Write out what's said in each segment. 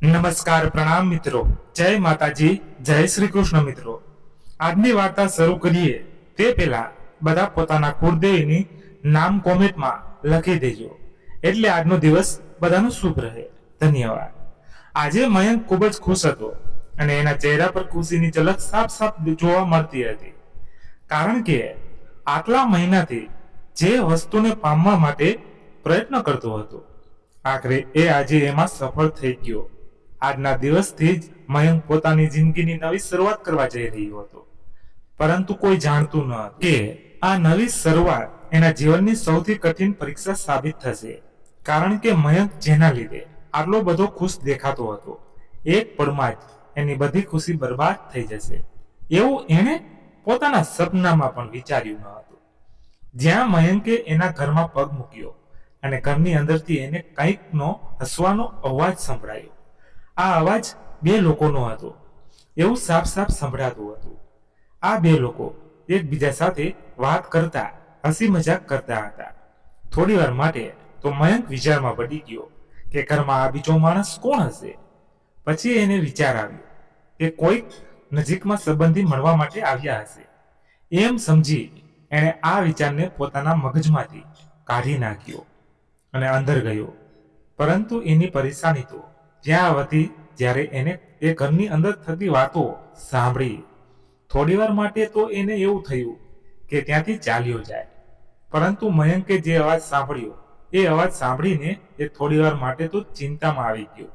નમસ્કાર, પ્રણામ મિત્રો. જય માતાજી, જય શ્રી કૃષ્ણ મિત્રો. આજની વાર્તા શરૂ કરીએ તે પહેલા બધા પોતાના કુળદેવીની નામ કોમેન્ટમાં લખી દેજો, એટલે આજનો દિવસ બધાનો શુભ રહે. ધન્યવાદ. આજે મયંક ખૂબ જ ખુશ હતો અને એના ચહેરા પર ખુશીની ઝલક સાફ સાફ જોવા મળતી હતી, કારણ કે આટલા મહિનાથી જે વસ્તુને પામવા માટે પ્રયત્ન કરતો હતો, આખરે એ આજે એમાં સફળ થઈ ગયો. આજના દિવસથી જ મયંક પોતાની જિંદગીની નવી શરૂઆત કરવા જઈ રહ્યો હતો, પરંતુ કોઈ જાણતું ન હતું કે આ નવી શરૂઆત એના જીવનની સૌથી કઠિન પરીક્ષા સાબિત થશે. કારણ કે મયંક જેના લીધે આટલો બધો ખુશ દેખાતો હતો, એક પળમાં જ એની બધી ખુશી બરબાદ થઈ જશે એવું એણે પોતાના સપનામાં પણ વિચાર્યું ન હતું. જ્યાં મયંકે એના ઘરમાં પગ મૂક્યો અને ઘરની અંદરથી એને કંઈકનો હસવાનો અવાજ સંભળાયો. આ અવાજ બે લોકોનો હતો એવું સાફ સાફ સંભળાતું હતું. આ બે લોકો એકબીજા સાથે વાત કરતા, હસી મજાક કરતા હતા. થોડી વાર માટે તો મયંક વિચારમાં પડી ગયો કે ઘરમાં આ બીજો માણસ કોણ હશે. પછી એને વિચાર આવ્યો કે કોઈક નજીકમાં સંબંધી મળવા માટે આવ્યા હશે. એમ સમજી એણે આ વિચારને પોતાના મગજમાંથી કાઢી નાખ્યો અને અંદર ગયો. પરંતુ એની પરેશાની તો જ્યાં વધી જ્યારે એને એ ઘરની અંદર થતી વાતો સાંભળી. થોડી વાર માટે તો એને એવું થયું કે ત્યાંથી ચાલ્યો જાય, પરંતુ મયંકે જે અવાજ સાંભળ્યો એ અવાજ સાંભળીને એ થોડી વાર માટે તો ચિંતામાં આવી ગયો,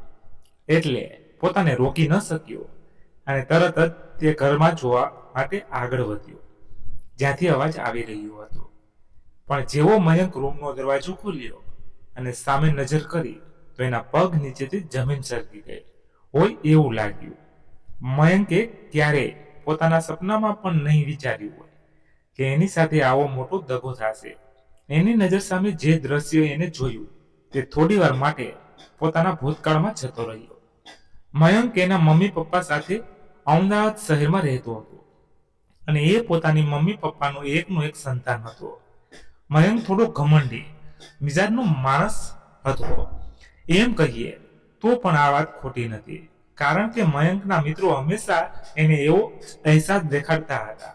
એટલે પોતાને રોકી ન શક્યો અને તરત જ તે ઘરમાં જોવા માટે આગળ વધ્યો જ્યાંથી અવાજ આવી રહ્યો હતો. પણ જેવો મયંક રૂમનો દરવાજો ખોલ્યો અને સામે નજર કરી તો એના પગ નીચેથી જમીન સરકી ગઈ હોય એવું લાગ્યું. મયંકે ક્યારેય પોતાના સપનામાં પણ નહીં વિચાર્યું હોય કે એની સાથે આવો મોટો દગો થશે. એની નજર સામે જે દ્રશ્ય એને જોયું તે થોડી વાર માટે પોતાના ભૂતકાળમાં જતો રહ્યો. મયંક એના મમ્મી પપ્પા સાથે અમદાવાદ શહેરમાં રહેતો હતો અને એ પોતાની મમ્મી પપ્પાનો એકનો એક સંતાન હતો. મયંક થોડો ઘમંડી મિજાજનો માણસ હતો એમ કહીએ તો પણ આ વાત ખોટી નથી, કારણ કે મયંકના મિત્રો હંમેશા એને એવો અહેસાસ દેખાડતા હતા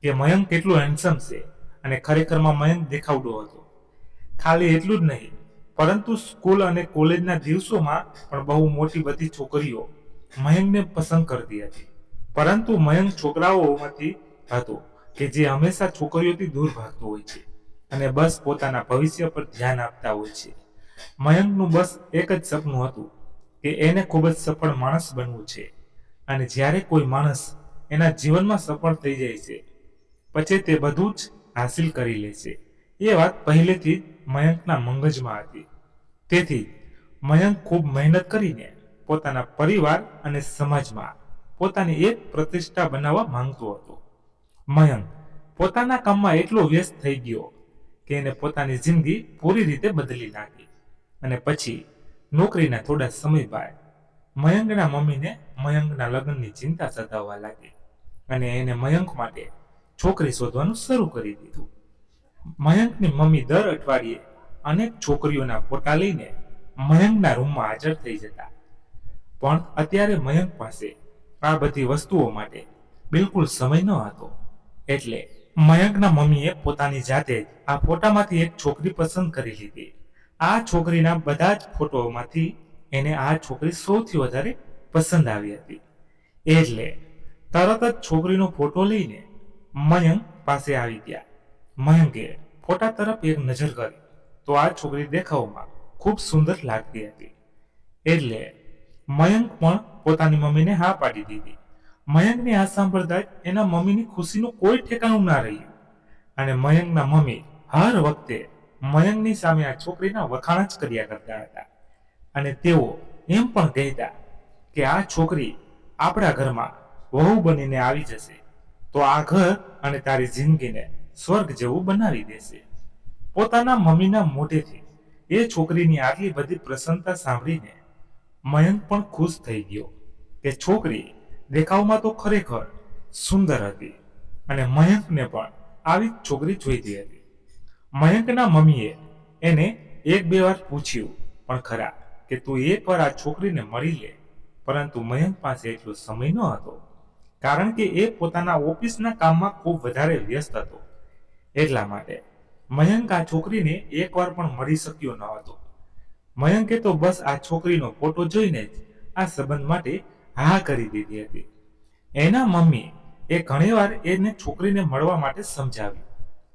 કે મયંક કેટલું હેન્ડસમ છે, અને ખરેખરમાં મયંક દેખાવડો હતો. ખાલી એટલું જ નહીં, પરંતુ સ્કૂલ અને કોલેજના દિવસોમાં પણ બહુ મોટી બધી છોકરીઓ મયંકને પસંદ કરતી હતી. પરંતુ મયંક છોકરાઓમાંથી હતો કે જે હંમેશા છોકરીઓથી દૂર ભાગતો હોય છે અને બસ પોતાના ભવિષ્ય પર ધ્યાન આપતા હોય છે. મયંકનું બસ એક જ સપનું હતું કે એને ખૂબ જ સફળ માણસ બનવું છે, અને જ્યારે કોઈ માણસ એના જીવનમાં સફળ થઈ જાય છે પછી તે બધું જ હાસિલ કરી લે છે. એ વાત પહેલેથી જ મયંકના મગજમાં હતી. તેથી મયંક ખૂબ મહેનત કરીને પોતાના પરિવાર અને સમાજમાં પોતાની એક પ્રતિષ્ઠા બનાવવા માંગતો હતો. મયંક પોતાના કામમાં એટલો વ્યસ્ત થઈ ગયો કે એને પોતાની જિંદગી પૂરી રીતે બદલી નાખી. અને પછી નોકરીના થોડા સમય બાદ મયંકના મમ્મીને મયંકના લગ્નની ચિંતા સતાવવા લાગી અને એને મયંક માટે છોકરી શોધવાનું શરૂ કરી દીધું. મયંકની મમ્મી દર અઠવાડિયે અનેક છોકરીઓના ફોટા લઈને મયંકના રૂમમાં હાજર થઈ જતા, પણ અત્યારે મયંક પાસે આ બધી વસ્તુઓ માટે બિલકુલ સમય ન હતો. એટલે મયંકના મમ્મીએ પોતાની જાતે જ આ ફોટામાંથી એક છોકરી પસંદ કરી લીધી. આ છોકરીના બધા જ ફોટોમાંથી એને આ છોકરી સૌથી વધારે પસંદ આવી હતી. એટલે તરત જ છોકરીનો ફોટો લઈને મયંક પાસે આવી ગયા. મયંકે ફોટા તરફ એક નજર કરી તો આ છોકરી દેખાવમાં ખૂબ સુંદર લાગતી હતી. એટલે મયંક પણ પોતાની મમ્મીને હા પાડી દીધી. મયંકની આ સાંભળતા જ એના મમ્મીની ખુશીનું કોઈ ઠેકાણું ના રહ્યું, અને મયંકના મમ્મી હર વખતે મયંકની સામે આ છોકરીના વખાણ જ કર્યા કરતા હતા, અને તેઓ એમ પણ કહેતા કે આ છોકરી આપણા ઘરમાં વહુ બનીને આવી જશે તો આ ઘર અને તારી જિંદગીને સ્વર્ગ જેવું બનાવી દેશે. પોતાના મમ્મીના મોઢેથી એ છોકરીની આટલી બધી પ્રસન્નતા સાંભળીને મયંક પણ ખુશ થઈ ગયો કે છોકરી દેખાવમાં તો ખરેખર સુંદર હતી, અને મયંકને પણ આવી જ છોકરી જોઈતી હતી. મયંકના મમ્મીએ એને એક બે વાર પૂછ્યું પણ ખરા કે તું એકવાર આ છોકરીને મળી લે, પરંતુ મયંક પાસે એટલો સમય ન હતો, કારણ કે એ પોતાના ઓફિસના કામમાં ખૂબ વધારે વ્યસ્ત હતો. એટલા માટે મયંક આ છોકરીને એકવાર પણ મળી શક્યો ન હતો. મયંકે તો બસ આ છોકરીનો ફોટો જોઈને જ આ સંબંધ માટે હા કરી દીધી હતી. એના મમ્મી એ ઘણીવાર એને છોકરીને મળવા માટે સમજાવ્યું,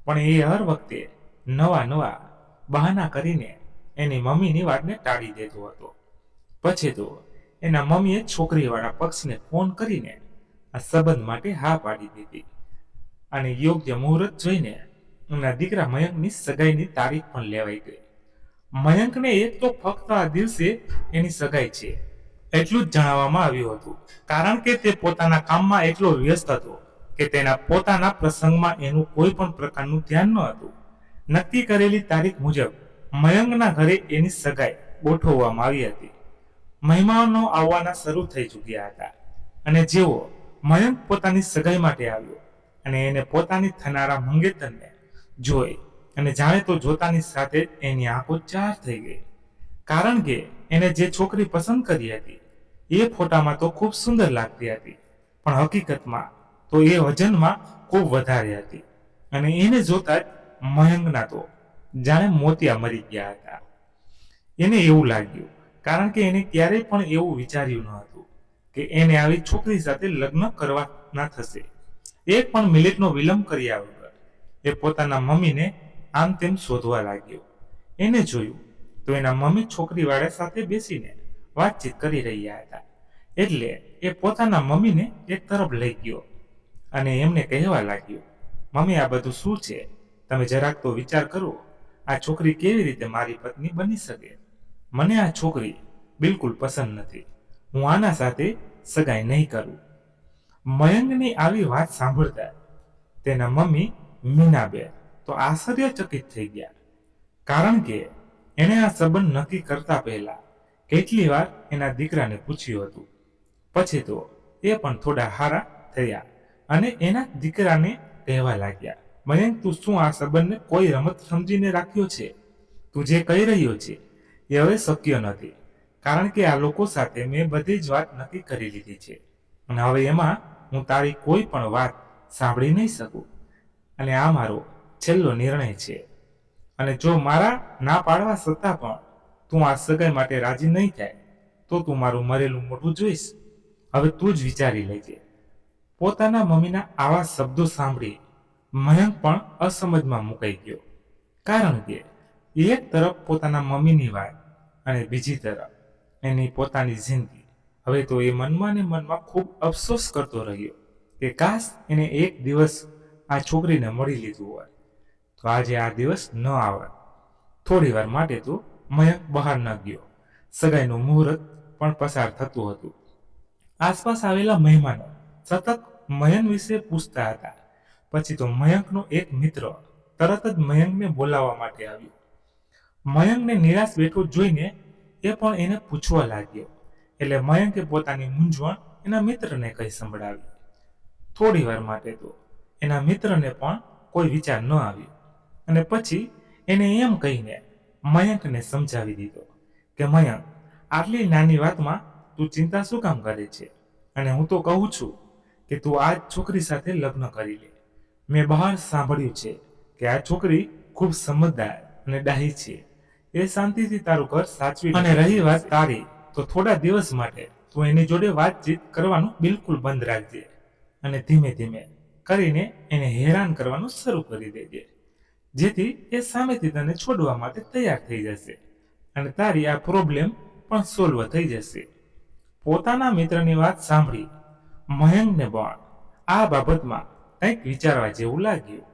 પણ એ હર વખતે નવા બહાના કરીને એની મમ્મીની વાતને ટાળી દેતો હતો. પછી તો એના મમ્મીએ છોકરીવાળા પક્ષને ફોન કરીને આ સંબંધ માટે હા પાડી દીધી અને યોગ્ય મુહૂર્ત જોઈને એમના દીકરા મયંકની સગાઈની તારીખ પણ લેવાઈ ગઈ. મયંકને એક તો ફક્ત આ દિવસે એની સગાઈ છે એટલું જ જણાવવામાં આવ્યું હતું, કારણ કે તે પોતાના કામમાં એટલો વ્યસ્ત હતો કે તેના પોતાના પ્રસંગમાં એનું કોઈ પણ પ્રકારનું ધ્યાન ન હતું. નક્કી કરેલી તારીખ મુજબ મયંકના ઘરે એની સગાઈ ગોઠવવામાં આવી હતી. મહેમાનો આવવાના શરૂ થઈ ચૂક્યા હતા અને જેવો મયંક પોતાની સગાઈ માટે આવ્યો અને એને પોતાની થનારા મંગેતરને જોઈ અને જાણે તો જોતાની સાથે એની આંખો ચાર થઈ ગઈ, કારણ કે એને જે છોકરી પસંદ કરી હતી એ ફોટામાં તો ખૂબ સુંદર લાગતી હતી, પણ હકીકતમાં તો એ વજનમાં ખૂબ વધારે હતી અને એને જોતા જ મયંકના તો જાણે મોતિયા મરી ગયા હતા. એને એવું લાગ્યું, કારણ કે એને ક્યારેય પણ એવું વિચાર્યું ન હતું કે એને આવી છોકરી સાથે લગ્ન કરવાના થશે. એક પણ મિનિટનો વિલંબ કર્યા વગર એ પોતાના મમ્મીને આમ તેમ શોધવા લાગ્યો. એને જોયું તો એના મમ્મી છોકરીવાળા સાથે બેસીને વાતચીત કરી રહ્યા હતા, એટલે એ પોતાના મમ્મીને એક તરફ લઈ ગયો અને એમને કહેવા લાગ્યો, મમ્મી આ બધું શું છે? તમે જરાક તો વિચાર કરો, આ છોકરી કેવી રીતે મારી પત્ની બની શકે? મને આ છોકરી બિલકુલ પસંદ નથી. હું આના સાથે સગાઈ નહીં કરું. મયંકની આવી વાત સાંભળતા તેના મમ્મી મીનાબેન તો આશ્ચર્યચકિત થઈ ગયા, કારણ કે એણે આ સંબંધ નક્કી કરતા પહેલા કેટલી વાર એના દીકરાને પૂછ્યું હતું. પછી તો એ પણ થોડા હારા થયા અને એના દીકરાને કહેવા લાગ્યા, મયંક તું શું આ સંબંધને કોઈ રમત સમજીને રાખ્યો છે? તું જે કહી રહ્યો છે એ હવે શક્ય નથી, કારણ કે આ લોકો સાથે મેં બધી જ વાત નક્કી કરી લીધી છે અને હવે એમાં હું તારી કોઈ પણ વાત સાંભળી નહીં શકું અને આ મારો છેલ્લો નિર્ણય છે. અને જો મારા ના પાડવા છતાં પણ તું આ સગાઈ માટે રાજી નહીં થાય તો તું મારું મરેલું મોઢું જોઈશ. હવે તું જ વિચારી લેજે. પોતાના મમ્મીના આવા શબ્દો સાંભળી મયંક પણ અસમજમાં મુકાઈ ગયો, કારણ કે એક તરફ પોતાના મમ્મીની વાત અને બીજી તરફ એની પોતાની જિંદગી. હવે તો એ મનમાં ને મનમાં ખૂબ અફસોસ કરતો રહ્યો કે કાશ એને એક દિવસ આ છોકરીને મળી લીધું હોય તો આજે આ દિવસ ન આવત. થોડી વાર માટે તો મયંક બહાર ન ગયો. સગાઈનું મુહૂર્ત પણ પસાર થતું હતું. આસપાસ આવેલા મહેમાનો સતત મયંક વિશે પૂછતા હતા. પછી તો મયંકનો એક મિત્ર તરત જ મયંકને બોલાવવા માટે આવ્યો. મયંકને નિરાશ બેઠો જોઈને એ પણ એને પૂછવા લાગ્યો, એટલે મયંકે પોતાની મૂંઝવણ એના મિત્રને કહી સંભળાવી. થોડી વાર માટે તો એના મિત્રને પણ કોઈ વિચાર ન આવ્યો અને પછી એને એમ કહીને મયંકને સમજાવી દીધો કે મયંક, આટલી નાની વાતમાં તું ચિંતા શું કામ કરે છે? અને હું તો કહું છું કે તું આ છોકરી સાથે લગ્ન કરી લે. મેં બહાર સાંભળ્યું છે કે આ છોકરી ખૂબ સમજદાર અને ડાહી છે. એ શાંતિથી તારું ઘર સાચવી. અને રહી વાત તારી, તો થોડા દિવસ માટે તું એની જોડે વાતચીત કરવાનું બિલકુલ બંધ રાખજે અને ધીમે ધીમે કરીને એને હેરાન કરવાનું શરૂ કરી દેજે, જેથી એ સામેથી તને છોડવા માટે તૈયાર થઈ જશે અને તારી આ પ્રોબ્લેમ પણ સોલ્વ થઈ જશે. પોતાના મિત્રની વાત સાંભળી મયંકને પણ આ બાબતમાં કંઈક વિચારવા જેવું લાગ્યું,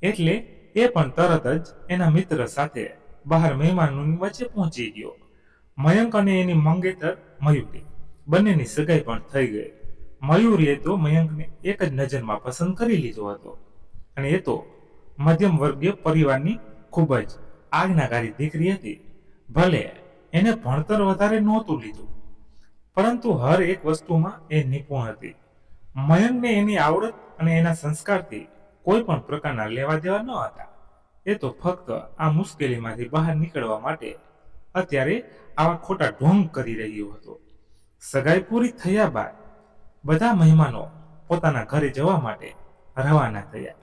એટલે એ પણ તરત જ એના મિત્ર સાથે બહાર મહેમાનોની વચ્ચે પહોંચી ગયો. મયંક અને એની મંગેતર મયુરી બંનેની સગાઈ પણ થઈ ગઈ. મયુરીએ તો મયંકને એક જ નજરમાં પસંદ કરી લીધો હતો અને એ તો મધ્યમ વર્ગીય પરિવારની ખૂબ જ આજ્ઞાકારી દીકરી હતી. ભલે એને ભણતર વધારે નહોતું લીધું, પરંતુ હર એક વસ્તુમાં એ નિપુણ હતી. મયંકને એની આવડત અને એના સંસ્કારથી કોઈ પણ પ્રકારના લેવા દેવા ન હતા. એ તો ફક્ત આ મુશ્કેલીમાંથી બહાર નીકળવા માટે અત્યારે આવા ખોટા ઢોંગ કરી રહ્યો હતો. સગાઈ પૂરી થયા બાદ બધા મહેમાનો પોતાના ઘરે જવા માટે રવાના થયા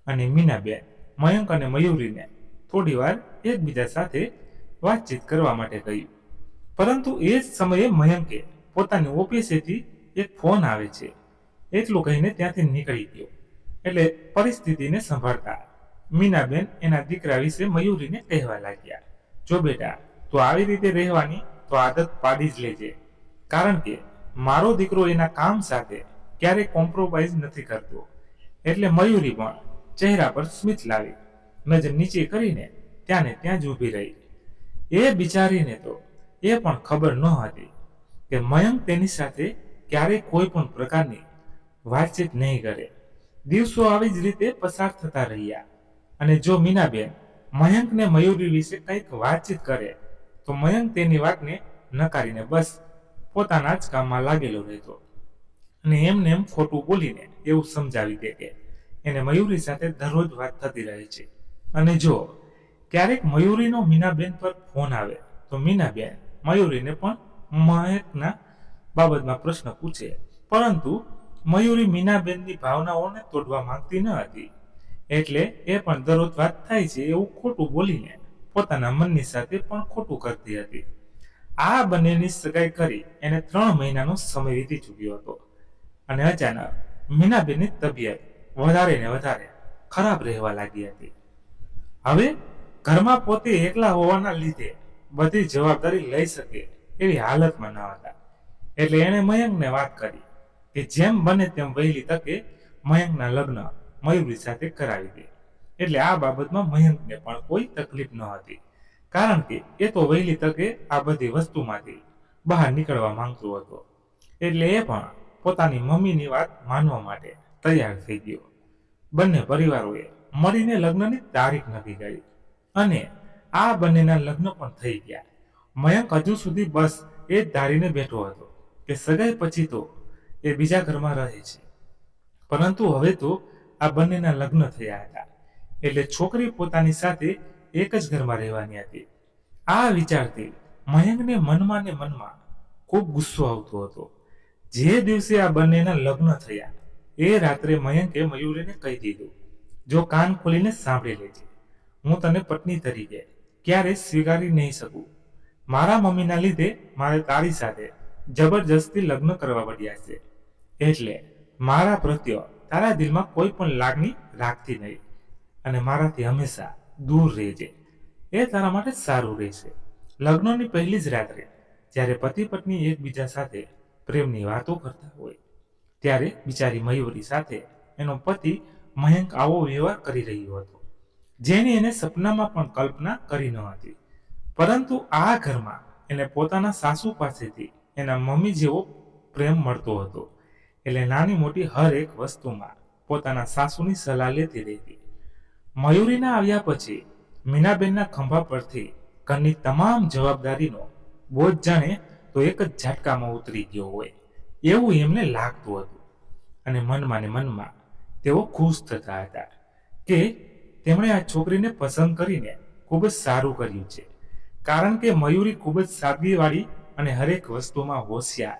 અને મીનાબેન મયંક અને મયુરીને થોડી વાર એકબીજા સાથે વાતચીત કરવા માટે કહ્યું. પરંતુ એ જ સમયે મયંકે પોતાની ઓફિસેથી એક ફોન આવે છે એટલું કહીને ત્યાંથી નીકળી ગયો. એટલે પરિસ્થિતિને સંભાળતા મીનાબેન એના દીકરા વિશે મયુરીને કહેવા લાગ્યા, જો બેટા તું આવી રીતે રહેવાની તો આદત પાડી જ લેજે, કારણ કે મારો દીકરો એના કામ સાથે ક્યારેય કોમ્પ્રોમાઇઝ નથી કરતો. એટલે મયુરી પણ ચહેરા પર સ્મિત લાવી નજર નીચે કરીને ત્યાંને ત્યાં જ ઊભી રહી. એ બિચારીને તો એ પણ ખબર ન હતી કે મયંક તેની સાથે ક્યારેય કોઈ પણ પ્રકારની વાતચીત નહીં કરે. દિવસો આવી જ રીતે પસાર થતા રહ્યા અને જો મીનાબેન મયંકને મયુરી વિશે કંઈક વાતચીત કરે તો મયંક તેની વાતને નકારીને બસ પોતાના જ કામમાં લાગેલો રહેતો અને એમને એમ ખોટું બોલીને એવું સમજાવી દે કે એને મયુરી સાથે દરરોજ વાત થતી રહે છે. અને જો ક્યારેક મયુરીનો મીનાબેન પર ફોન આવે તો મીનાબેન મયુરીને પણ મયંકના બાબતમાં પ્રશ્ન પૂછે, પરંતુ મયુરી મીનાબેનની ભાવનાઓને તોડવા માંગતી ન હતી. એટલે એ પણ દરરોજ વાત થાય છે એવું ખોટું બોલીને પોતાના મનની સાથે પણ ખોટું કરતી હતી. આ બંનેની સગાઈ કરી એને 3 મહિનાનો સમય વીતી ચૂક્યો હતો અને અચાનક મીનાબેનની તબિયત વધારે ને વધારે ખરાબ રહેવા લાગી હતી. હવે ઘરમાં પોતે એકલા હોવાના લીધે બધી જવાબદારી લઈ શકે એવી હાલતમાં ન હતા. એટલે એણે મયંકને વાત કરી કે જેમ બને તેમ વહેલી તકે મયંકના લગ્ન મયુરી સાથે કરાવી દે. એટલે આ બાબતમાં મયંકને પણ કોઈ તકલીફ ન હતી, કારણ કે એ તો વહેલી તકે આ બધી વસ્તુમાંથી બહાર નીકળવા માંગતો હતો. એટલે એ પણ પોતાની મમ્મીની વાત માનવા માટે તૈયાર થઈ ગયો. બંને પરિવારોએ મળીને લગ્નની તારીખ નક્કી કરી અને આ બંનેના લગ્ન પણ થઈ ગયા. મયંક હજુ સુધી બસ એ જ ધારીને બેઠો હતો કે સગાઈ પછી તો એ બીજા ઘરમાં રહે છે, પરંતુ હવે તો આ બંનેના લગ્ન થયા હતા એટલે છોકરી પોતાની સાથે એક જ ઘરમાં રહેવાની હતી. આ વિચારથી મયંકને મનમાં ને મનમાં ખૂબ ગુસ્સો આવતો હતો. જે દિવસે આ બંનેના લગ્ન થયા એ રાત્રે મયંકે મયુરીને કહી દીધું, જો કાન ખોલીને સાંભળી લેજે, હું તને પત્ની તરીકે ક્યારેય સ્વીકારી નહીં શકું. મારા મમ્મીના લીધે મારે તારી સાથે જબરજસ્તી લગ્ન કરવા પડ્યા છે, એટલે મારા પ્રત્યે તારા દિલમાં કોઈ પણ લાગણી રાખતી નહીં અને મારાથી હંમેશા દૂર રહેજે. એ તારા માટે સારું રહેશે. લગ્નની પહેલી જ રાત્રે જ્યારે પતિ પત્ની એકબીજા સાથે પ્રેમની વાતો કરતા હોય ત્યારે બિચારી મયુરી સાથે એનો પતિ મયંક આવો વ્યવહાર કરી રહ્યો હતો, જેની એને સપનામાં પણ કલ્પના કરી ન હતી. પરંતુ આ ઘરમાં એને પોતાના સાસુ પાસેથી એના મમ્મી જેવો પ્રેમ મળતો હતો. એટલે નાની મોટી હર એક વસ્તુમાં પોતાના સાસુની સલાહ લેતી રહેતી. મયુરીના આવ્યા પછી મીનાબેનના ખંભા પરથી ઘરની તમામ જવાબદારીનો બોજ જાણે તો એક જ ઝાટકામાં ઉતરી ગયો હોય એવું એમને લાગતું હતું. અને મનમાં ને મનમાં તેઓ ખુશ થતા હતા કે તેમણે આ છોકરીને પસંદ કરીને ખૂબ જ સારું કર્યું છે, કારણ કે મયુરી ખૂબ જ સાદગીવાળી અને હરેક વસ્તુમાં હોશિયાર,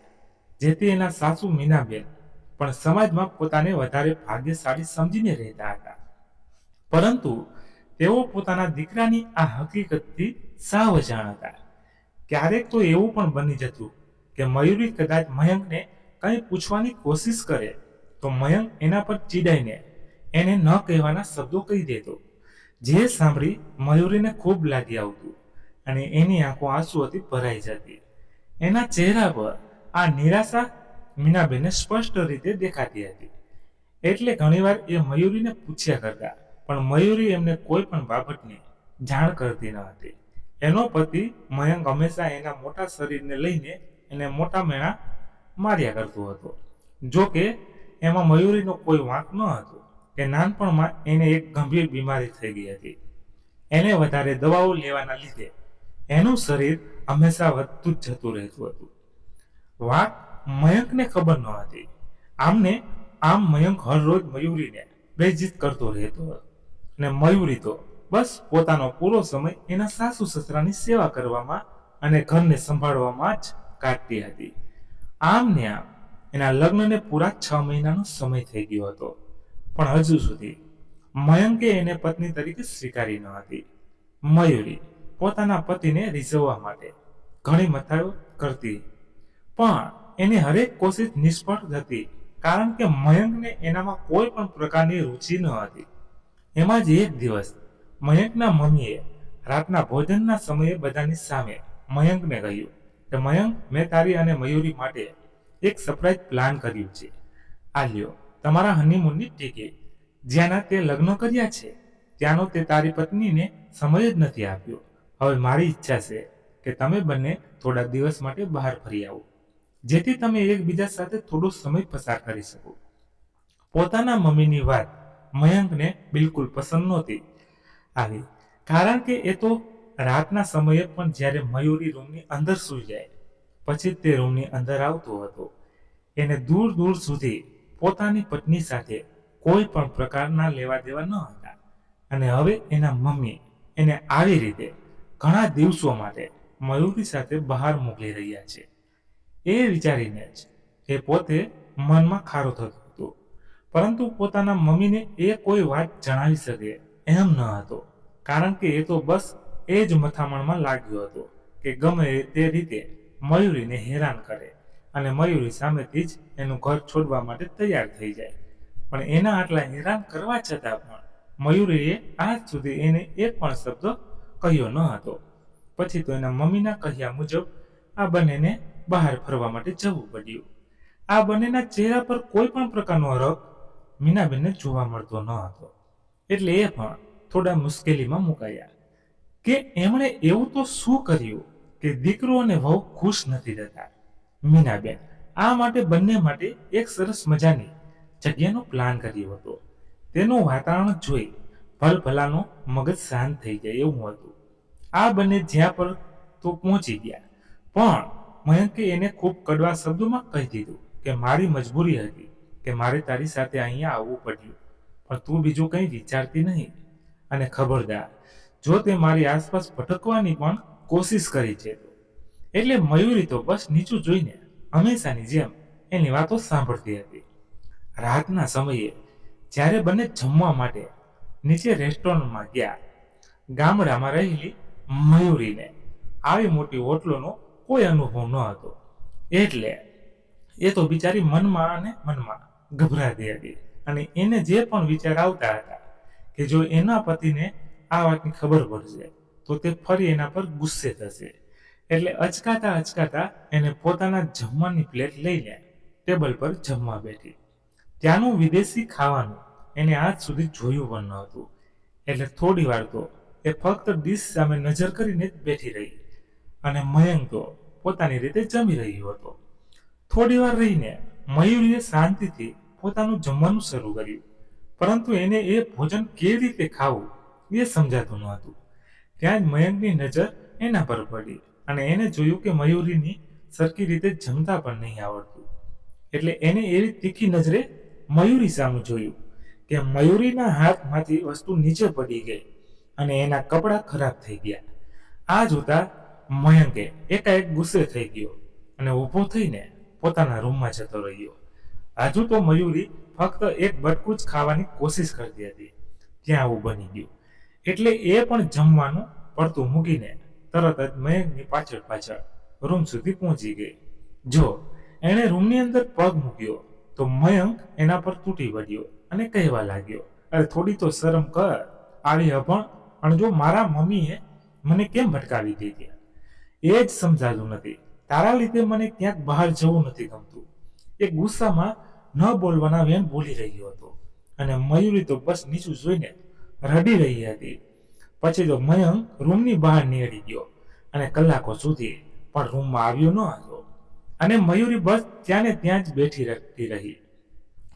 જેથી એના સાસુ મીનાબેન પણ સમાજમાં પોતાને વધારે ભાગ્યશાળી સમજીને રહેતા હતા. પરંતુ તેઓ પોતાના દીકરાની આ હકીકતથી સાવ અજાણ હતા. ક્યારેક તો એવું પણ બની જતું કે મયુરી કદાચ મયંકને કંઈ પૂછવાની કોશિશ કરે તો મયંક એના પર ચીડાઈને એને ન કહેવાના શબ્દો કહી દેતો, જે સાંભળી મયુરીને ખૂબ લાગી આવતું અને એની આંખો આંસુઓથી ભરાઈ જતી. એના ચહેરા પર આ નિરાશા મીનાબેનને સ્પષ્ટ રીતે દેખાતી હતી. એટલે ઘણીવાર એ મયુરીને પૂછ્યા કરતા, પણ મયુરી એમને કોઈ પણ બાબતની જાણ કરતી ન હતી. એનો પતિ મયંક હંમેશા એના મોટા શરીરને લઈને એને મોટા મેણા માર્યા કરતો હતો. જો કે એમાં મયુરીનો કોઈ વાંક ન હતો કે નાનપણમાં એને એક ગંભીર બીમારી થઈ ગઈ હતી. એને વધારે દવાઓ લેવાના લીધે એનું શરીર હંમેશા વધતું જ જતું રહેતું હતું. વાત મયંકને ખબર ન હતી. આમ મયંક હર રોજ મયુરીને બેઇજ્જત કરતો રહેતો હતો અને મયુરી તો બસ પોતાનો પૂરો સમય એના સાસુ સસરાની સેવા કરવામાં અને ઘરને સંભાળવામાં જ કાઢતી હતી. આમ ને આમ એના લગ્નને પૂરા 6 મહિનાનો સમય થઈ ગયો હતો, પણ હજુ સુધી મયંકે એને પત્ની તરીકે સ્વીકારી ન હતી. મયુરી પોતાના પતિને રીઝવવા માટે ઘણી મથાળો કરતી, પણ એની હરેક કોશિશ નિષ્ફળ હતી, કારણ કે મયંકને એનામાં કોઈ પણ પ્રકારની રુચિ ન હતી. એમાં જ એક દિવસ મયંકના મમ્મીએ રાતના ભોજનના સમયે બધાની સામે મયંકને કહ્યું કે મયંક, મેં તારી અને મયુરી માટે એક સરપ્રાઈઝ પ્લાન કર્યું છે. આ લ્યો તમારા હનીમૂનની ટિકિટ. જ્યાંના તે લગ્ન કર્યા છે ત્યાંનો તે તારી પત્નીને સમય જ નથી આપ્યો. હવે મારી ઈચ્છા છે કે તમે બંને થોડા દિવસ માટે બહાર ફરી આવો, જેથી તમે એકબીજા સાથે થોડો સમય પસાર કરી શકો. પોતાના મમ્મીની વાત મયંકને બિલકુલ પસંદ નહોતી આવી, કારણ કે એ તો રાતના સમયે પણ જ્યારે મયુરી રૂમની અંદર સૂઈ જાય પછી તે રૂમની અંદર આવતો હતો. એને દૂર દૂર સુધી પોતાની પત્ની સાથે કોઈ પણ પ્રકારના લેવા દેવા ન હતા, અને હવે એના મમ્મી એને આવી રીતે ઘણા દિવસો માટે મયુરી સાથે બહાર મોકલી રહ્યા છે. એ વિચારીને જ એ પોતે મનમાં ખારો થતો હતો, પરંતુ પોતાના મમ્મીને એ કોઈ વાત જણાવી શકે એમ ન હતો, કારણ કે એ તો બસ એ જ મથામણમાં લાગ્યો હતો કે ગમે તે રીતે મયુરીને હેરાન કરે અને મયુરી સામેથી જ એનું ઘર છોડવા માટે તૈયાર થઈ જાય. પણ એના આટલા હેરાન કરવા છતાં પણ મયુરીએ આજ સુધી એને એક પણ શબ્દ કહ્યો ન હતો. પછી તો એના મમ્મીના કહ્યા મુજબ આ બંનેને બહાર ફરવા માટે જવું પડ્યું. આ બંનેના ચહેરા પર કોઈ પણ પ્રકારનો હરખ મીનાબેનને જોવા મળતો ન હતો, એટલે એ પણ થોડા મુશ્કેલીમાં મુકાયા કે એમણે એવું તો શું કર્યું કે દીકરો અને વહુ ખુશ નથી રહેતા. મીનાબેન આ માટે બંને માટે એક સરસ મજાની જગ્યાનો પ્લાન કર્યો હતો. તેનું વાતાવરણ જોઈ ભલભલાનો મગજ શાંત થઈ જાય એવું હતું. આ બંને જ્યાં પર તો પહોંચી ગયા, પણ મયંકે એને ખૂબ કડવા શબ્દોમાં કહી દીધું કે મારી મજબૂરી હતી કે મારે તારી સાથે અહીંયા આવવું પડ્યું, પણ તું બીજું કંઈ વિચારતી નહીં, અને ખબરદાર જો તે મારી આસપાસ ભટકવાની પણ કોશિશ કરી છે તો. એટલે મયુરી તો બસ નીચું જોઈને હંમેશાની જેમ એની વાતો સાંભળતી હતી. રાતના સમયે જ્યારે બંને જમવા માટે નીચે રેસ્ટોરન્ટમાં ગયા, ગામડામાં રહેલી મયુરીને આવી મોટી હોટલોનો કોઈ અનુભવ ન હતો, એટલે એ તો બિચારી મનમાં અને મનમાં ગભરાતી હતી, અને એને જે પણ વિચાર આવતા હતા કે જો એના પતિને આ વાતની ખબર પડશે તો તે ફરી એના પર ગુસ્સે થશે. એટલે અચકાતા એને પોતાના જમવાની પ્લેટ લઈને ટેબલ પર જમવા બેઠી. ત્યાંનું વિદેશી ખાવાનું એને આજ સુધી જોયું પણ ન હતું, એટલે થોડી વાર તો એ ફક્ત ડીશ સામે નજર કરીને જ બેઠી રહી, અને મયંક તો પોતાની રીતે જમી રહ્યો હતો. થોડી વાર રહીને મયુરીએ શાંતિથી પોતાનું જમવાનું શરૂ કર્યું, પરંતુ એને એ ભોજન કેવી રીતે ખાવું એ સમજાતું ન હતું. ત્યાં જ મયંકની નજર એના પર પડી, અને એને જોયું કે મયુરીની સરખી રીતે જમતા પણ નહીં આવડતું. એટલે એને એવી તીખી નજરે મયુરી સામે જોયું કે મયુરીના હાથમાંથી વસ્તુ નીચે પડી ગઈ અને એના કપડાં ખરાબ થઈ ગયા. આ જોતા મયંકે એકાએક ગુસ્સે થઈ ગયો અને ઊભો થઈને પોતાના રૂમમાં જતો રહ્યો. હજુ તો મયુરી ફક્ત એક બટકું જ ખાવાની કોશિશ કરતી હતી, ત્યાં આવું બની ગયું. એટલે એ પણ જમવાનું પડતું મૂકીને તરત જ મયંકની પાછળ રૂમ સુધી પહોંચી ગઈ. જો એણે રૂમની અંદર પગ મૂક્યો તો મયંક એના પર તૂટી પડ્યો અને કહેવા લાગ્યો, અરે થોડી તો શરમ કર, આવી અભણ, અને જો મારા મમ્મીએ મને કેમ ભટકાવી દીધી એ જ સમજાતું નથી. તારા લીધે મને ક્યાંક બહાર જવું નથી ગમતું. એ ગુસ્સામાં ન બોલવાના વેણ બોલી રહ્યો હતો, અને મયુરી તો બસ નીચું જોઈને રડી રહી હતી. પછી તો મયંક રૂમની બહાર નીકળી ગયો અને કલાકો સુધી પણ રૂમમાં આવ્યો ન હતો, અને મયુરી બસ ત્યાં ને ત્યાં જ બેઠી રહેતી રહી,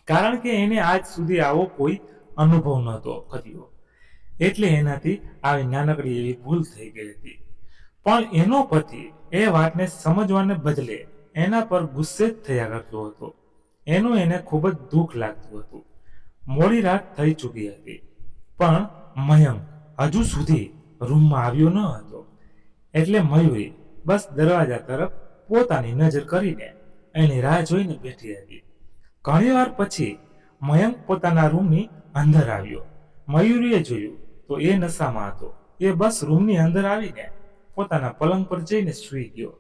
કારણ કે એને આજ સુધી આવો કોઈ અનુભવ નહોતો કર્યો. એટલે એનાથી આવી નાનકડી એવી ભૂલ થઈ ગઈ હતી. પણ એનો પતિ એ વાતને સમજવાને બદલે એના પર ગુસ્સે જ થયા કરતો હતો. એનું એને ખૂબ જ દુઃખ લાગતું હતું. મોડી રાત થઈ ચૂકી હતી, પણ મયંક હજુ સુધી રૂમમાં આવ્યો ન હતો. એટલે મયુરી બસ દરવાજા તરફ પોતાની નજર કરીને એની રાહ જોઈને બેઠી હતી. ઘણી વાર પછી મયંક પોતાના રૂમની અંદર આવ્યો. મયુરીએ જોયું તો એ નશામાં હતો. એ બસ રૂમની અંદર આવીને પોતાના પલંગ પર જઈને સૂઈ ગયો.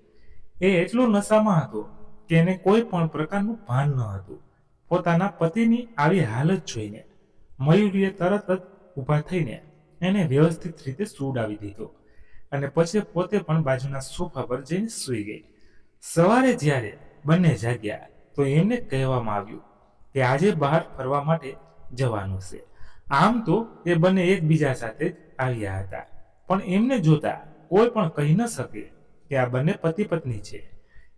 એ એટલો નશામાં હતો કે એને કોઈ પણ પ્રકારનું ભાન ન હતું. પોતાના પતિની આવી હાલત જોઈને મયુરીએ તરત જ ઊભા થઈને એને વ્યવસ્થિત રીતે સુવડાવી દીધો અને પછી પોતે પણ બાજુના સોફા પર જઈને સૂઈ ગઈ. સવારે જ્યારે બંને જાગ્યા તો એમને કહેવામાં આવ્યું કે આજે બહાર ફરવા માટે જવાનું છે. આમ તો એ બંને એકબીજા સાથે જ આવ્યા હતા, પણ એમને જોતા કોઈ પણ કહી ન શકે કે આ બંને પતિ પત્ની છે.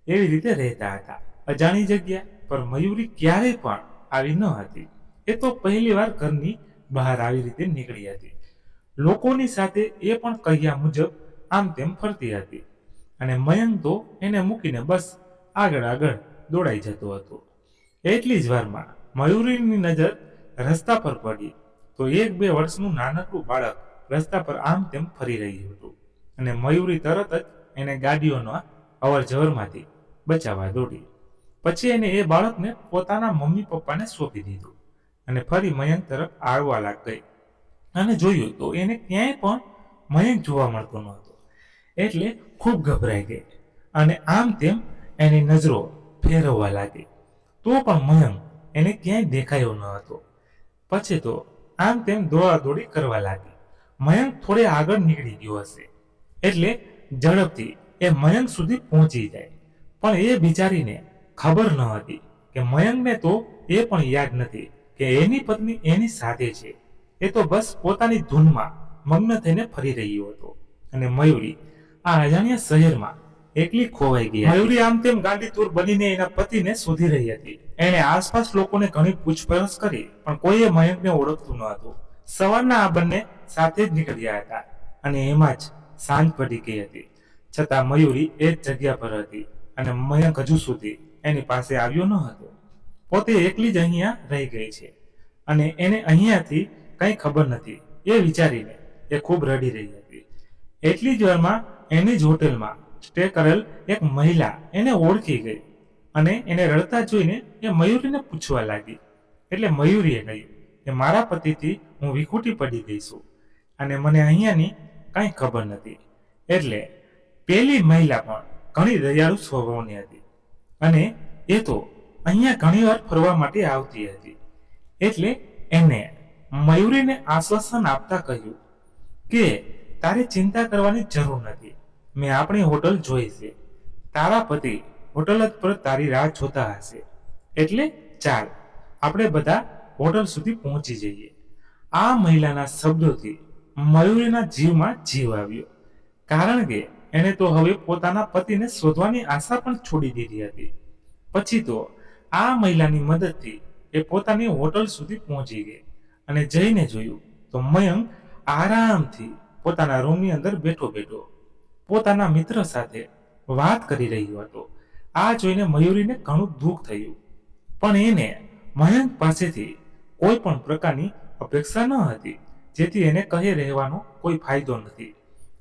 એવી રીતે રહેતા હતા અજાણી જગ્યા પર. મયુરી ક્યારેય પણ આવી ન હતી. એ તો પહેલી વાર ઘરની બહાર આવી રીતે નીકળી હતી. લોકોની સાથે એ પણ કહ્યા મુજબ આમ તેમ ફરતી હતી અને મયંક તો એને મૂકીને બસ આગળ આગળ દોડાઈ જતો હતો. એટલી જ વારમાં મયુરીની નજર રસ્તા પર પડી તો 1-2 વર્ષનું નાનકડું બાળક રસ્તા પર આમ તેમ ફરી રહ્યું હતું અને મયુરી તરત જ એને ગાડીઓના અવર જવરમાંથી બચાવવા દોડી. પછી એને એ બાળકને પોતાના મમ્મી પપ્પાને સોંપી દીધું અને ફરી મયંક તરફ આવવા લાગી અને જોયું તો એને ક્યાંય પણ મયંક જોવા મળતો નહોતો. એટલે ખૂબ ગભરાઈ ગઈ અને આમ તેમ એની નજરો ફેરવવા લાગી તો પણ મયંક એને ક્યાંય દેખાયો ન હતો. પછી તો આમ તેમ દોડાદોડી કરવા લાગી. મયંક થોડે આગળ નીકળી ગયો હશે એટલે ઝડપથી એ મયંક સુધી પહોંચી જાય, પણ એ બિચારીને ખબર ન હતી કે મયંકને તો એ પણ યાદ નથી કે એની પત્ની એની સાથે છે. એ તો બસ પોતાની ધૂનમાં મગ્ન થઈને ફરી રહ્યો હતો અને મયુરી આ અજાણ્યા શહેરમાં એકલી ખોવાઈ ગઈ. મયુરી આમ તેમ ગાંડી તૂર બનીને એના પતિને શોધી રહી હતી. એણે આસપાસ લોકોને ઘણી પૂછપરછ કરી પણ કોઈએ મયંકને ઓળખતું ન હતું. સવારના આ બંને સાથે જ નીકળ્યા હતા અને એમાં જ સાંજ પડી ગઈ હતી. છતાં મયુરી એ જ જગ્યા પર હતી અને મયંક હજુ સુધી એની પાસે આવ્યો ન હતો. પોતે એકલી જ અહીંયા રહી ગઈ છે અને એને અહીંયાથી કંઈ ખબર નથી એ વિચારીને એ ખૂબ રડી રહી હતી. એટલી જ વારમાં એની જ હોટેલમાં સ્ટે કરેલ એક મહિલા એને ઓળખી ગઈ અને એને રડતા જોઈને એ મયુરીને પૂછવા લાગી. એટલે મયુરીએ કહ્યું કે મારા પતિથી હું વિખૂટી પડી ગઈ છું અને મને અહીંયાની કાંઈ ખબર નથી. એટલે પેલી મહિલા પણ ઘણી દયાળુ સ્વભાવની હતી અને એ તો અહીંયા ઘણીવાર ફરવા માટે આવતી હતી. એટલે એને મયુરીને આશ્વાસન આપતા કહ્યું કે તારે ચિંતા કરવાની જરૂર નથી. મેં આપણી હોટલ જોઈ છે. તારા પતિ હોટલ જ પર તારી રાહ જોતા હશે. એટલે ચાલ આપણે બધા હોટલ સુધી પહોંચી જઈએ. આ મહિલાના શબ્દોથી મયુરીના જીવમાં જીવ આવ્યો, કારણ કે એણે તો હવે પોતાના પતિને શોધવાની આશા પણ છોડી દીધી હતી. પછી તો આ મહિલાની મદદથી એ પોતાની હોટલ સુધી પહોંચી ગઈ અને જઈને જોયું તો મયંક આરામથી પોતાના રૂમની અંદર બેઠો બેઠો પોતાના મિત્ર સાથે વાત કરી રહ્યો હતો. આ જોઈને મયુરીને ઘણું દુઃખ થયું, પણ એને મયંક પાસેથી કોઈ પણ પ્રકારની અપેક્ષા ન હતી, જેથી એને કહી રહેવાનો કોઈ ફાયદો નથી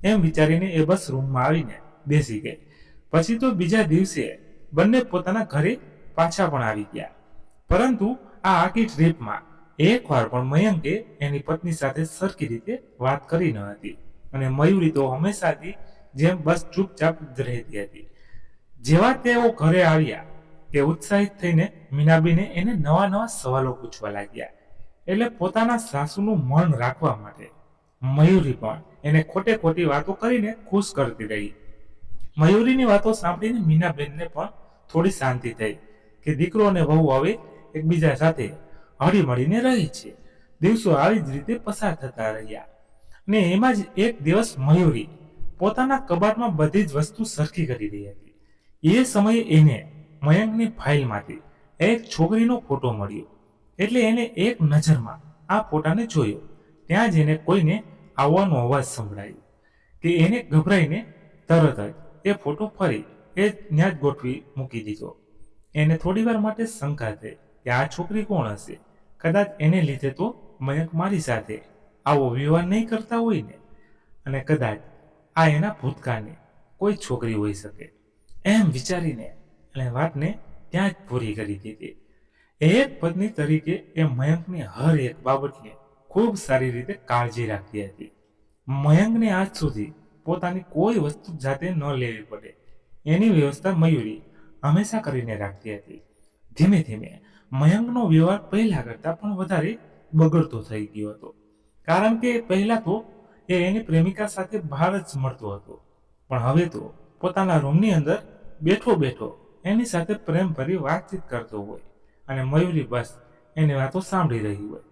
એમ વિચારીને એ બસ રૂમમાં આવીને બેસી ગઈ. પછી તો બીજા દિવસે બંને પોતાના ઘરે પાછા પણ આવી ગયા. પરંતુ આ આખી ટ્રીપમાં એકવાર પણ મયંકે એની પત્ની સાથે સરખી રીતે વાત કરી ન હતી અને મયુરી તો હંમેશાથી જેમ બસ ચૂપચાપ જ રહેતી હતી. જેવા તેઓ ઘરે આવ્યા કે ઉત્સાહિત થઈને મીનાબીને એને નવા નવા સવાલો પૂછવા લાગ્યા. એટલે પોતાના સાસુનું મન રાખવા માટે મયુરી પણ એને ખોટે ખોટી વાતો કરીને ખુશ કરતી રહી. મયુરીની વાતો સાંભળીને મીનાબેનને પણ થોડી શાંતિ થઈ કે દીકરો અને વહુ હવે એકબીજા સાથે હળી મળીને રહે છે. દિવસો આવી જ રીતે પસાર થતા રહ્યા ને એમાં જ એક દિવસ મયુરી પોતાના કબાટમાં બધી જ વસ્તુ સરખી કરી રહી હતી. એ સમયે એને મયંકની ફાઇલમાંથી એક છોકરીનો ફોટો મળ્યો. એટલે એને એક નજરમાં આ ફોટાને જોયો. ત્યાં જ એને કોઈને આવવાનો અવાજ સંભળાયો કે એને ગભરાઈને તરત જ એ ફોટો ફરી એ ત્યાં જ ગોઠવી મૂકી દીધો. એને થોડી વાર માટે શંકા થઈ કે આ છોકરી કોણ હશે. કદાચ એને લીધે તો મયંક મારી સાથે આવો વ્યવહાર નહીં કરતા હોય ને, અને કદાચ આ એના ભૂતકાળની કોઈ છોકરી હોઈ શકે, એમ વિચારીને એણે વાતને ત્યાં જ પૂરી કરી દીધી. એક પત્ની તરીકે એ મયંકની હર એક બાબતને ખૂબ સારી રીતે કાળજી રાખતી હતી. મયંકને આજ સુધી પોતાની કોઈ વસ્તુ જાતે ન લેવી પડે એની વ્યવસ્થા મયુરી હંમેશા કરીને રાખતી હતી. ધીમે ધીમે મયંકનો વ્યવહાર પહેલા કરતા પણ વધારે બગડતો થઈ ગયો હતો. કારણ કે પહેલા તો એ એની પ્રેમિકા સાથે બહાર જ મળતો હતો, પણ હવે તો પોતાના રૂમની અંદર બેઠો બેઠો એની સાથે પ્રેમ ભરી વાતચીત કરતો હોય અને મયુરી બસ એની વાતો સાંભળી રહી હોય.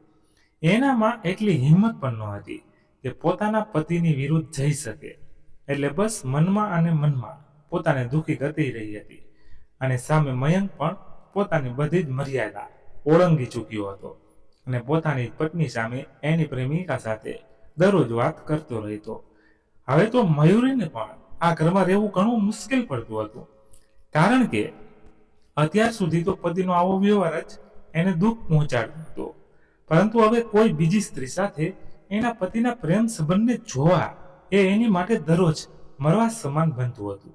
એનામાં એટલી હિંમત પણ ન હતી કે પોતાના પતિની વિરુદ્ધ જઈ શકે, એટલે બસ મનમાં અને મનમાં પોતાને દુઃખી કરતી રહી હતી. અને સામે મયંક પણ પોતાની બધી જ મર્યાદા ઓળંગી ચૂક્યો હતો અને પોતાની પત્ની સામે એની પ્રેમિકા સાથે દરરોજ વાત કરતો રહેતો. હવે તો મયુરીને પણ આ ઘરમાં રહેવું ઘણું મુશ્કેલ પડતું હતું, કારણ કે અત્યાર સુધી તો પતિનો આવો વ્યવહાર જ એને દુઃખ પહોંચાડતો હતો. પરંતુ હવે કોઈ બીજી સ્ત્રી સાથે એના પતિના પ્રેમ સંબંધને જોવા એ એની માટે દરરોજ મરવા સમાન બનતું હતું.